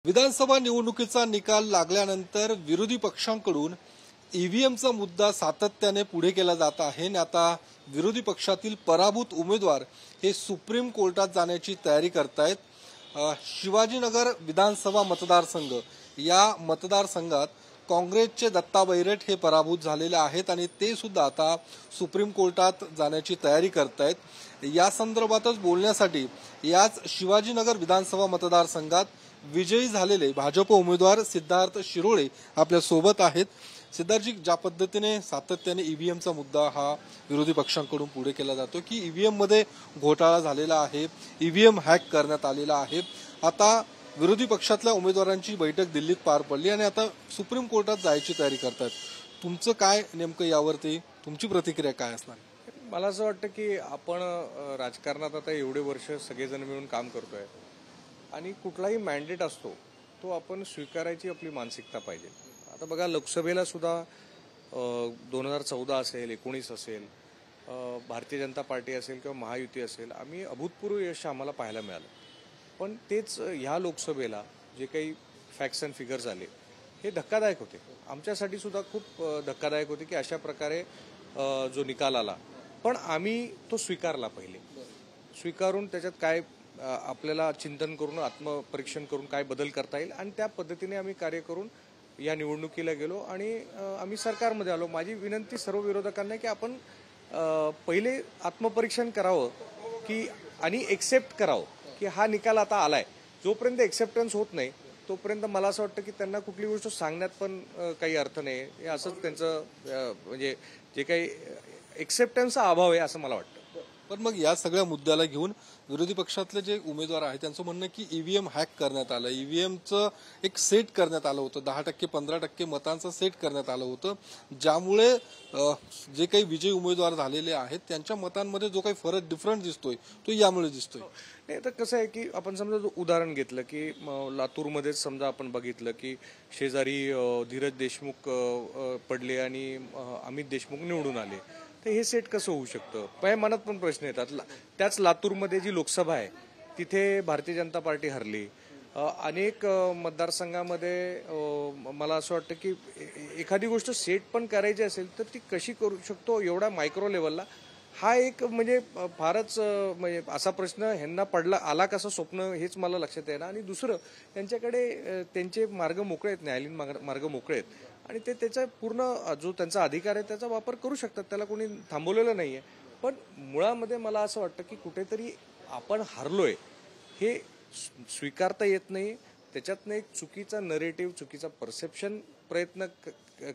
विधानसभा निवडणुकीचा निकाल लागल्यानंतर विरोधी पक्षांकडून ईव्हीएमचा मुद्दा सातत्याने पुढे केला जात आहे आणि आता विरोधी पक्षातील पराभूत उमेदवार हे सुप्रीम कोर्टात जाण्याची तयारी करतायत। शिवाजीनगर विधानसभा मतदारसंघ या मतदारसंघात काँग्रेसचे दत्ता बैरट हे पराभूत झालेले आहेत आणि ते सुद्धा आता सुप्रीम कोर्टात जाण्याची तयारी करतायत। या संदर्भातच बोलण्यासाठी याच शिवाजीनगर विधानसभा मतदारसंघात विजयी झालेले भाजप उमेदवार सिद्धार्थ शिरोळे आपल्या सोबत आहेत। सिद्धार्थजी, ज्या पद्धतीने सातत्याने ईव्हीएमचा मुद्दा हा विरोधी पक्षांकडून पुढे केला जातो की ईव्हीएम मध्ये घोटाळा झालेला आहे, ईव्हीएम हॅक करण्यात आलेला आहे, आता विरोधी पक्षातल्या उमेदवारांची बैठक दिल्लीत पार पडली आणि आता सुप्रीम कोर्टात जायची तयारी करतात, तुमचं काय नेमकं यावरती तुमची प्रतिक्रिया काय असणार? मला असं वाटतं की आपण राजकारणात आता एवढे वर्ष सगळेजण मिळून काम करतोय आणि कुठलाही मॅन्डेट असतो तो आपण स्वीकारायची आपली मानसिकता पाहिजे। आता बघा, लोकसभेला सुद्धा 2014 असेल, 19 असेल, भारतीय जनता पार्टी असेल किंवा महायुती असेल, आम्ही अभूतपूर्व यश आम्हाला पाहायला मिळालं। पण तेच ह्या लोकसभेला जे काही फॅक्ट्स अँड फिगर्स आले हे धक्कादायक होते, आमच्यासाठी सुद्धा खूप धक्कादायक होते की अशा प्रकारे जो निकाल आला। पण आम्ही तो स्वीकारला, पहिले स्वीकारून त्याच्यात काय आपल्याला चिंतन करून आत्मपरीक्षण करून काय बदल करता येईल आणि त्या पद्धतीने आम्ही कार्य करून या निवडणुकीला गेलो आणि आम्ही सरकारमध्ये आलो। माझी विनंती सर्व विरोधकांना की आपण पहिले आत्मपरीक्षण करावं की आणि एक्सेप्ट करावं की हा निकाल आता आलाय। जोपर्यंत एक्सेप्टन्स होत नाही तोपर्यंत मला असं वाटतं की त्यांना कुठली गोष्ट सांगण्यात पण काही अर्थ नाही, हे असंच त्यांचं म्हणजे जे काही एक्सेप्टन्सचा अभाव आहे असं मला वाटतं। पण मग या सगळ्या मुद्द्याला घेऊन विरोधी पक्षातले जे उमेदवार आहेत त्यांचं म्हणणं की ईव्हीएम हॅक करण्यात आलं, ईव्हीएमचं एक सेट करण्यात आलं होतं, 10% 15% मतांचं सेट करण्यात आलं होतं, ज्यामुळे जे काही विजयी उमेदवार झालेले आहेत त्यांच्या मतांमध्ये जो काही फरक डिफरंट दिसतोय तो यामुळे दिसतोय। नाही तर कसं आहे की आपण समजा उदाहरण घेतलं की लातूरमध्येच समजा आपण बघितलं की शेजारी धीरज देशमुख पडले आणि अमित देशमुख निवडून आले, तर हे सेट कसं होऊ शकतं? माझ्या मनात पण प्रश्न येतात। त्याच लातूरमध्ये जी लोकसभा आहे तिथे भारतीय जनता पार्टी हरली। अनेक मतदारसंघामध्ये मला असं वाटतं की एखादी गोष्ट सेट पण करायची असेल तर ती कशी करू शकतो एवढा मायक्रो लेवलला, हा एक म्हणजे फारच म्हणजे असा प्रश्न ह्यांना आला कसं स्वप्न हेच मला लक्षात येणार। आणि दुसरं, त्यांच्याकडे त्यांचे मार्ग मोकळे आहेत, न्यायालयीन मार्ग मोकळे आहेत आणि ते त्याचा पूर्ण जो त्यांचा अधिकार आहे त्याचा वापर करू शकतात, त्याला कोणी थांबवलेलं नाहीये। पण मुळामध्ये मला असं वाटतं की कुठेतरी आपण हरलोय हे स्वीकारता येत नाही, त्याच्यातनं एक चुकीचा नरेटिव्ह, चुकीचा परसेप्शन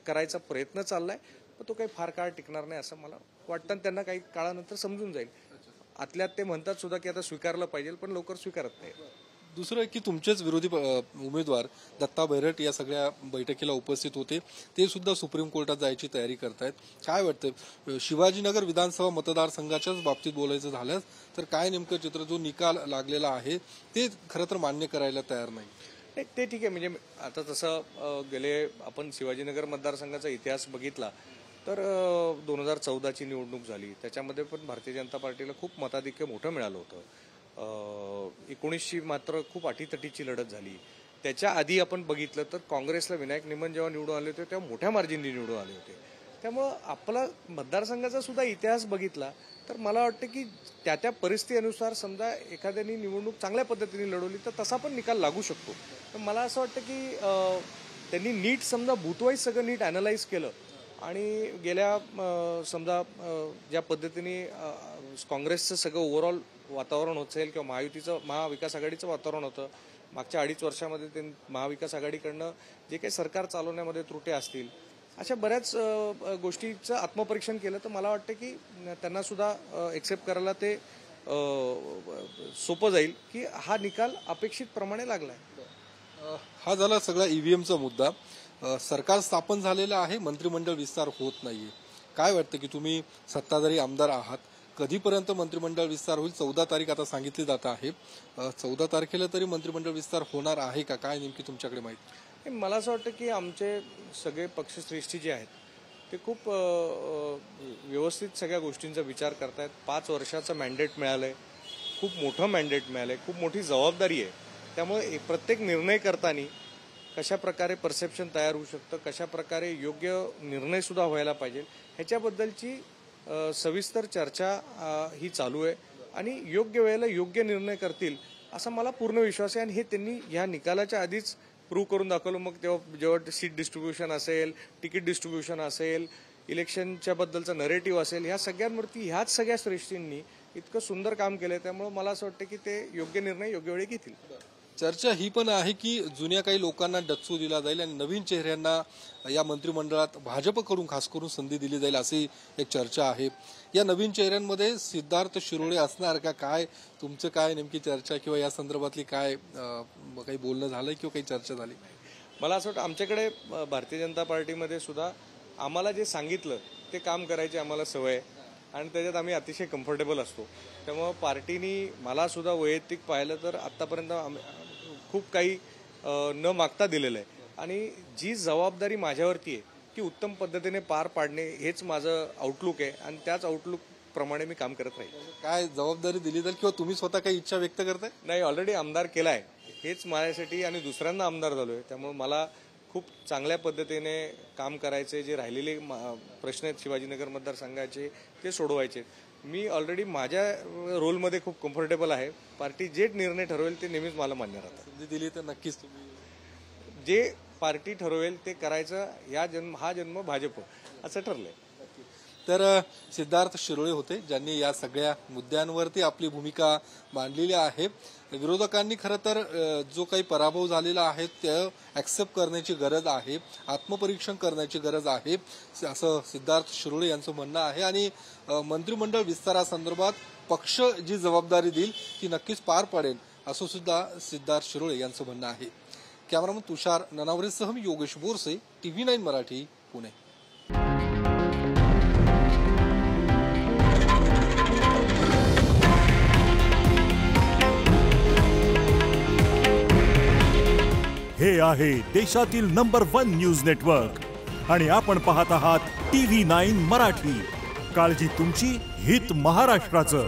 करायचा प्रयत्न चाललाय, पण तो काही फार काळ टिकणार नाही असं मला वाटतं आणि त्यांना काही काळानंतर समजून जाईल। आतल्यात ते म्हणतात सुद्धा की आता स्वीकारलं पाहिजे, पण लवकर स्वीकारत नाही। दुसरं की तुमचेच विरोधी उमेदवार दत्ता बैरट या सगळ्या बैठकीला उपस्थित होते, ते सुद्धा सुप्रीम कोर्टात जायची तयारी करतायत, काय वाटतं? शिवाजीनगर विधानसभा मतदारसंघाच्याच बाबतीत बोलायचं झाल्यास तर काय नेमकं चित्र, जो निकाल लागलेला आहे ते खरं तर मान्य करायला तयार नाही? ते ठीक आहे, म्हणजे आता तसं गेले आपण शिवाजीनगर मतदारसंघाचा इतिहास बघितला तर 2014ची निवडणूक झाली, त्याच्यामध्ये पण भारतीय जनता पार्टीला खूप मताधिक्य मोठं मिळालं होतं। 19ची मात्र खूप अटीतटीची लढत झाली। त्याच्या आधी आपण बघितलं तर काँग्रेसला विनायक निमन जेव्हा निवडून आले होते तेव्हा मोठ्या मार्जिनने निवडून आले होते। त्यामुळं आपला मतदारसंघाचा सुद्धा इतिहास बघितला तर मला वाटतं की त्या परिस्थितीनुसार समजा एखाद्याने निवडणूक चांगल्या पद्धतीने लढवली तर तसा पण निकाल लागू शकतो। तर मला असं वाटतं की त्यांनी नीट समजा भूतवाईज सगळं नीट अॅनलाइज केलं आणि गेल्या समजा ज्या पद्धतीने काँग्रेसचं सगळं ओव्हरऑल वातावरण असेल किंवा महाविकास आघाडीचं वातावरण होतं मागच्या 2.5 वर्षामध्ये, ते महाविकास आघाडीकडनं जे काही सरकार चालवण्यामध्ये त्रुटी असतील, अशा बऱ्याच गोष्टीचं आत्मपरीक्षण केलं तर मला वाटतं की त्यांना सुद्धा एक्सेप्ट करायला ते सोपं जाईल की हा निकाल अपेक्षित प्रमाणे लागलाय। हा झाला सगळा ईव्हीएमचा मुद्दा। सरकार स्थापन झालेलं आहे, मंत्रिमंडळ विस्तार होत नाहीये, काय वाटतं की तुम्ही सत्ताधारी आमदार आहात, कधीपर्यंत मंत्रिमंडळ विस्तार होईल? 14 तारीख आता सांगितली जात आहे, 14 तारखेला तरी मंत्रिमंडळ विस्तार होणार आहे का, काय नेमकी तुमच्याकडे माहिती? मला असं वाटतं की आमचे सगळे पक्षश्रेष्ठी जे आहेत ते खूप व्यवस्थित सगळ्या गोष्टींचा विचार करतायत। 5 वर्षाचं मॅन्डेट मिळालंय, खूप मोठं मॅन्डेट मिळालंय, खूप मोठी जबाबदारी आहे त्यामुळे प्रत्येक निर्णय करताना कशा प्रकारे परसेप्शन तयार होऊ शकतं, कशा प्रकारे योग्य निर्णय सुद्धा व्हायला पाहिजे ह्याच्याबद्दलची सविस्तर चर्चा ही चालू आहे आणि योग्य वेळेला योग्य निर्णय करतील असा मला पूर्ण विश्वास आहे. आणि हे त्यांनी ह्या निकालाच्या आधीच प्रूव्ह करून दाखवलं. मग जेव्हा सीट डिस्ट्रीब्युशन असेल, तिकीट डिस्ट्रीब्युशन असेल, इलेक्शनच्या बद्दलचं नरेटिव्ह असेल, ह्या सगळ्यांवरती ह्याच सगळ्या श्रेष्ठींनी इतकं सुंदर काम केलंय. त्यामुळे मला असं वाटतं की ते योग्य निर्णय योग्य वेळी घेतील. चर्चा ही पण आहे की जुन्या काही लोकांना डच्चू दिला जाईल आणि नवीन चेहऱ्यांना या मंत्रिमंडळात भाजपकडून खास करून संधी दिली जाईल अशी एक चर्चा आहे. या नवीन चेहऱ्यांमध्ये सिद्धार्थ शिरोळे असणार का? काय तुमचं काय नेमकी चर्चा किंवा या संदर्भातली काय काही बोलणं झालंय किंवा काही चर्चा झाली? मला असं वाटतं आमच्याकडे भारतीय जनता पार्टीमध्ये सुद्धा आम्हाला जे सांगितलं ते काम करायची आम्हाला सवय आहे आणि त्याच्यात आम्ही अतिशय कम्फर्टेबल असतो. त्यामुळं पार्टीनी मला सुद्धा वैयक्तिक पाहिलं तर आत्तापर्यंत खूप काही न मागता दिलेलं आहे आणि जी जबाबदारी माझ्यावरती आहे ती उत्तम पद्धतीने पार पाडणे हेच माझं आउटलुक आहे आणि त्याच आउटलुक प्रमाणे मी काम करत राहील. काय जबाबदारी दिली जाईल किंवा तुम्ही स्वतः काही इच्छा व्यक्त करताय? नाही, ऑलरेडी आमदार केलाय हेच माझ्यासाठी आणि दुसऱ्यांदा आमदार झालोय. त्यामुळे मला खूप चांगल्या पद्धतीने काम करायचे, जे राहिलेले प्रश्न आहेत शिवाजीनगर मतदारसंघाचे ते सोडवायचे. मी ऑलरेडी माझ्या रोलमध्ये खूप कम्फर्टेबल आहे. पार्टी जे निर्णय ठरवेल ते नेहमीच मला मान्य राहतात. संधी दिली तर नक्कीच तुम्ही जे पार्टी ठरवेल ते करायचं. हा जन्म भाजप असं ठरलंय. तर सिद्धार्थ शिरोळे होते ज्यांनी या सगळ्या मुद्द्यांवरती आपली भूमिका मांडलेली आहे. विरोधकांनी खरं तर जो काही पराभव झालेला आहे ते ऍक्सेप्ट करण्याची गरज आहे, आत्मपरीक्षण करण्याची गरज आहे असं सिद्धार्थ शिरोळे यांचं म्हणणं आहे. आणि मंत्रिमंडळ विस्तारासंदर्भात पक्ष जी जबाबदारी देईल ती नक्कीच पार पाडेल असं सुद्धा सिद्धार्थ शिरोळे यांचं म्हणणं आहे. कॅमेरामन तुषार ननावरेसह मी योगेश बोरसे, TV9 मराठी, पुणे. हे आहे देशातील नंबर 1 न्यूज नेटवर्क आणि आपण पाहत आहात TV9 मराठी. काळजी तुमची, हित महाराष्ट्राचं.